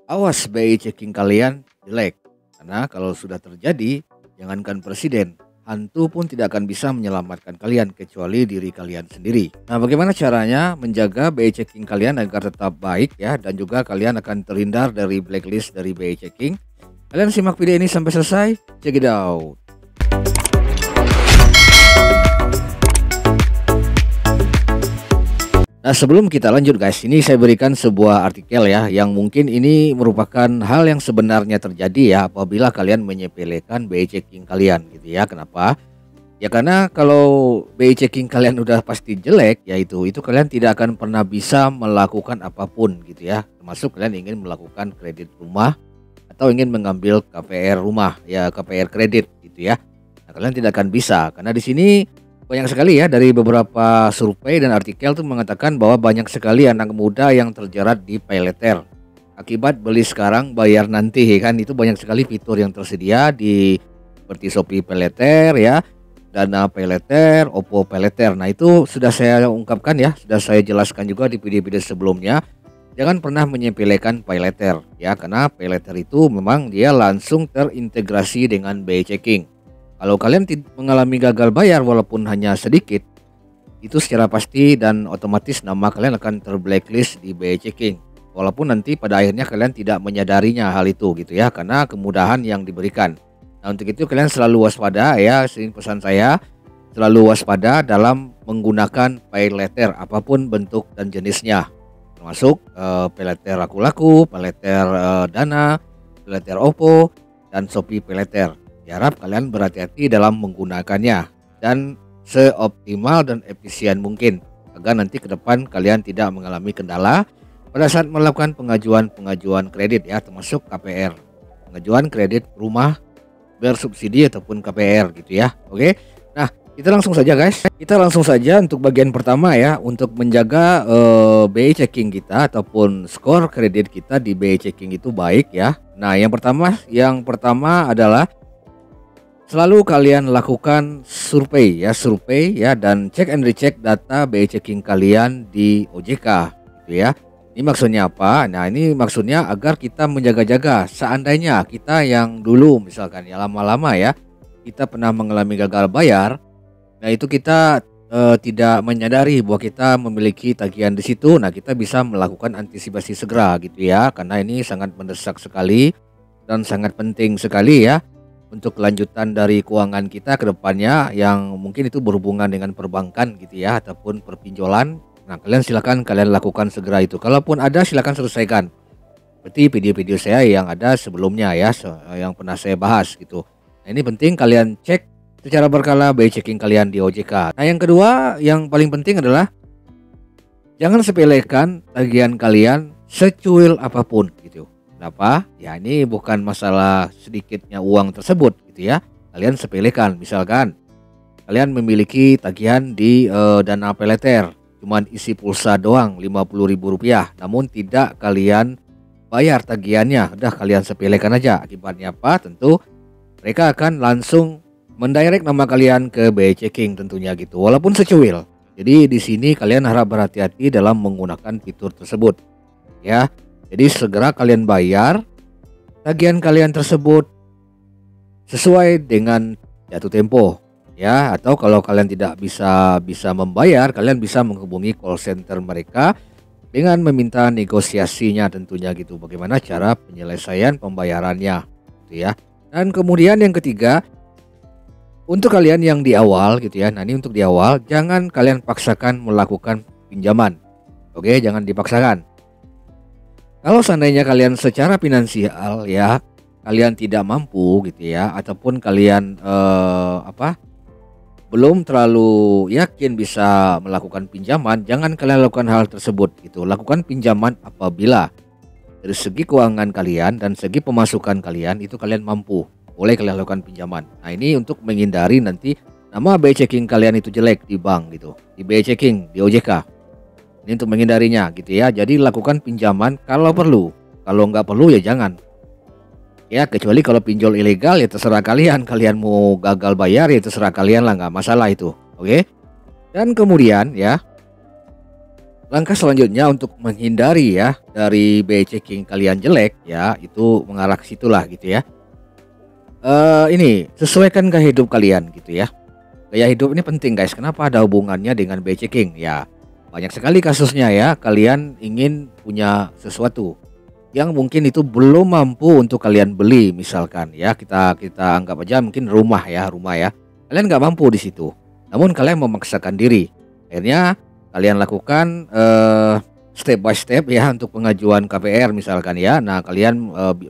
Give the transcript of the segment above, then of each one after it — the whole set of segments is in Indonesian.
Awas BI checking kalian jelek. Karena kalau sudah terjadi, jangankan presiden, hantu pun tidak akan bisa menyelamatkan kalian kecuali diri kalian sendiri. Nah, bagaimana caranya menjaga BI checking kalian agar tetap baik ya, dan juga kalian akan terhindar dari blacklist dari BI checking? Kalian simak video ini sampai selesai. Check it out. Nah, sebelum kita lanjut guys, ini saya berikan sebuah artikel ya, yang mungkin ini merupakan hal yang sebenarnya terjadi ya apabila kalian menyepelekan BI checking kalian gitu ya. Kenapa? Ya karena kalau BI checking kalian udah pasti jelek, yaitu itu kalian tidak akan pernah bisa melakukan apapun gitu ya. Termasuk kalian ingin melakukan kredit rumah atau ingin mengambil KPR rumah ya, KPR kredit gitu ya. Nah, kalian tidak akan bisa karena di sini banyak sekali ya, dari beberapa survei dan artikel tuh mengatakan bahwa banyak sekali anak muda yang terjerat di paylater akibat beli sekarang bayar nanti kan. Itu banyak sekali fitur yang tersedia di seperti Shopee paylater ya, Dana paylater, Oppo paylater. Nah, itu sudah saya ungkapkan ya, sudah saya jelaskan juga di video-video sebelumnya. Jangan pernah menyepelekan paylater ya, karena paylater itu memang dia langsung terintegrasi dengan BI checking. Kalau kalian mengalami gagal bayar walaupun hanya sedikit, itu secara pasti dan otomatis nama kalian akan terblacklist di BI checking. Walaupun nanti pada akhirnya kalian tidak menyadarinya hal itu gitu ya, karena kemudahan yang diberikan. Nah, untuk itu kalian selalu waspada ya, pesan saya selalu waspada dalam menggunakan paylater apapun bentuk dan jenisnya. Termasuk paylater Laku-Laku, paylater Dana, paylater Oppo, dan Shopee paylater. Harap kalian berhati-hati dalam menggunakannya dan seoptimal dan efisien mungkin agar nanti ke depan kalian tidak mengalami kendala pada saat melakukan pengajuan kredit ya, termasuk KPR, pengajuan kredit rumah bersubsidi ataupun KPR gitu ya. Oke. Nah, kita langsung saja guys. Kita langsung saja untuk bagian pertama ya, untuk menjaga BI checking kita ataupun skor kredit kita di BI checking itu baik ya. Nah, yang pertama adalah selalu kalian lakukan survei ya, dan cek and recheck data BI checking kalian di OJK gitu ya. Ini maksudnya apa? Nah, ini maksudnya agar kita menjaga-jaga seandainya kita yang dulu misalkan ya lama-lama ya kita pernah mengalami gagal bayar. Nah, itu kita tidak menyadari bahwa kita memiliki tagihan di situ. Nah, kita bisa melakukan antisipasi segera gitu ya, karena ini sangat mendesak sekali dan sangat penting sekali ya untuk kelanjutan dari keuangan kita ke depannya, yang mungkin itu berhubungan dengan perbankan gitu ya ataupun perpinjolan. Nah, kalian lakukan segera itu. Kalaupun ada silakan selesaikan. Seperti video-video saya yang ada sebelumnya ya, yang pernah saya bahas gitu. Nah, ini penting kalian cek secara berkala BI checking kalian di OJK. Nah, yang kedua yang paling penting adalah jangan sepelekan tagihan kalian secuil apapun gitu. Kenapa? Ya, ini bukan masalah sedikitnya uang tersebut gitu ya. Kalian sepelekan, misalkan kalian memiliki tagihan di Dana paylater, cuman isi pulsa doang Rp50.000, namun tidak kalian bayar tagihannya. Udah kalian sepelekan aja. Akibatnya apa? Tentu mereka akan langsung mendirect nama kalian ke BI checking tentunya gitu, walaupun secuil. Jadi di sini kalian harap berhati-hati dalam menggunakan fitur tersebut ya. Jadi segera kalian bayar tagihan kalian tersebut sesuai dengan jatuh tempo ya, atau kalau kalian tidak bisa membayar, kalian bisa menghubungi call center mereka dengan meminta negosiasinya tentunya gitu, bagaimana cara penyelesaian pembayarannya gitu ya. Dan kemudian yang ketiga, untuk kalian yang di awal gitu ya. Nah, ini untuk di awal jangan kalian paksakan melakukan pinjaman. Oke, jangan dipaksakan. Kalau seandainya kalian secara finansial ya kalian tidak mampu gitu ya, ataupun kalian belum terlalu yakin bisa melakukan pinjaman, jangan kalian lakukan hal tersebut gitu. Lakukan pinjaman apabila dari segi keuangan kalian dan segi pemasukan kalian itu kalian mampu, boleh kalian lakukan pinjaman. Nah, ini untuk menghindari nanti nama BI checking kalian itu jelek di bank gitu, di BI checking, di OJK. Ini untuk menghindarinya gitu ya. Jadi lakukan pinjaman kalau perlu. Kalau nggak perlu ya jangan. Ya, kecuali kalau pinjol ilegal ya terserah kalian. Kalian mau gagal bayar ya terserah kalian lah, nggak masalah itu. Oke. Dan kemudian ya, Langkah selanjutnya untuk menghindari ya dari BI checking kalian jelek ya, itu mengarah ke situlah gitu ya. Ini sesuaikan gaya hidup kalian gitu ya. Gaya hidup ini penting guys. Kenapa ada hubungannya dengan BI checking? Ya, banyak sekali kasusnya ya. Kalian ingin punya sesuatu yang mungkin itu belum mampu untuk kalian beli, misalkan ya kita kita anggap aja mungkin rumah ya. Kalian nggak mampu di situ. Namun kalian memaksakan diri. Akhirnya kalian lakukan step by step ya untuk pengajuan KPR misalkan ya. Nah, kalian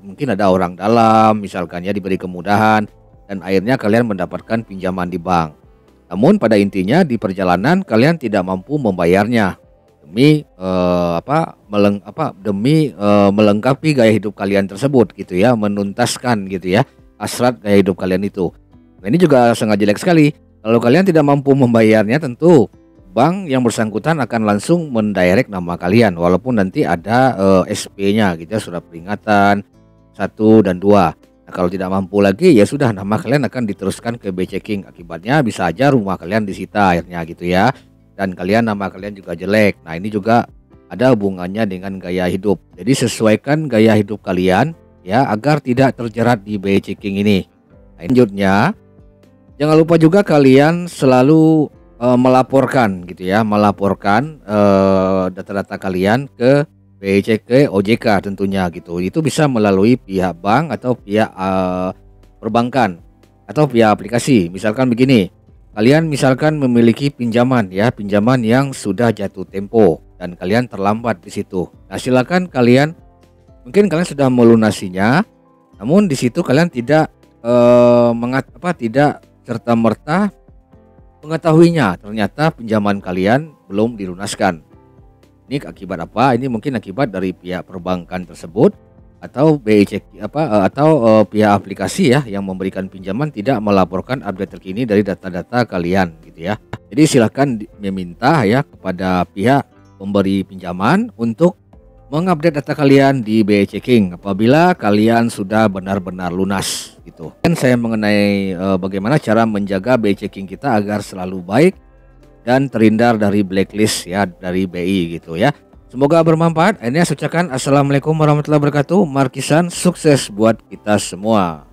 mungkin ada orang dalam misalkan ya diberi kemudahan dan akhirnya kalian mendapatkan pinjaman di bank. Namun pada intinya di perjalanan kalian tidak mampu membayarnya demi melengkapi gaya hidup kalian tersebut gitu ya, menuntaskan gitu ya hasrat gaya hidup kalian itu. Nah, ini juga sangat jelek sekali. Kalau kalian tidak mampu membayarnya, tentu bank yang bersangkutan akan langsung mendirect nama kalian walaupun nanti ada SP-nya gitu ya, surat peringatan 1 dan 2. Nah, kalau tidak mampu lagi ya sudah nama kalian akan diteruskan ke BI checking. Akibatnya bisa aja rumah kalian disita akhirnya gitu ya. Dan nama kalian juga jelek. Nah, ini juga ada hubungannya dengan gaya hidup. Jadi sesuaikan gaya hidup kalian ya agar tidak terjerat di BI checking ini. Nah, selanjutnya jangan lupa juga kalian selalu melaporkan gitu ya, melaporkan data-data kalian ke BCK OJK tentunya gitu. Itu bisa melalui pihak bank atau pihak perbankan atau pihak aplikasi. Misalkan begini, kalian misalkan memiliki pinjaman ya, pinjaman yang sudah jatuh tempo dan kalian terlambat di situ. Nah, silakan kalian mungkin kalian sudah melunasinya, namun di situ kalian tidak tidak serta merta mengetahuinya ternyata pinjaman kalian belum dilunaskan. Ini akibat apa? Ini mungkin akibat dari pihak perbankan tersebut atau pihak aplikasi ya yang memberikan pinjaman tidak melaporkan update terkini dari data-data kalian gitu ya. Jadi silakan meminta ya kepada pihak pemberi pinjaman untuk mengupdate data kalian di BI checking apabila kalian sudah benar-benar lunas gitu. Dan saya mengenai bagaimana cara menjaga BI checking kita agar selalu baik dan terhindar dari blacklist ya dari BI gitu ya. Semoga bermanfaat. Ini saya ucapkan assalamualaikum warahmatullahi wabarakatuh. Markisan sukses buat kita semua.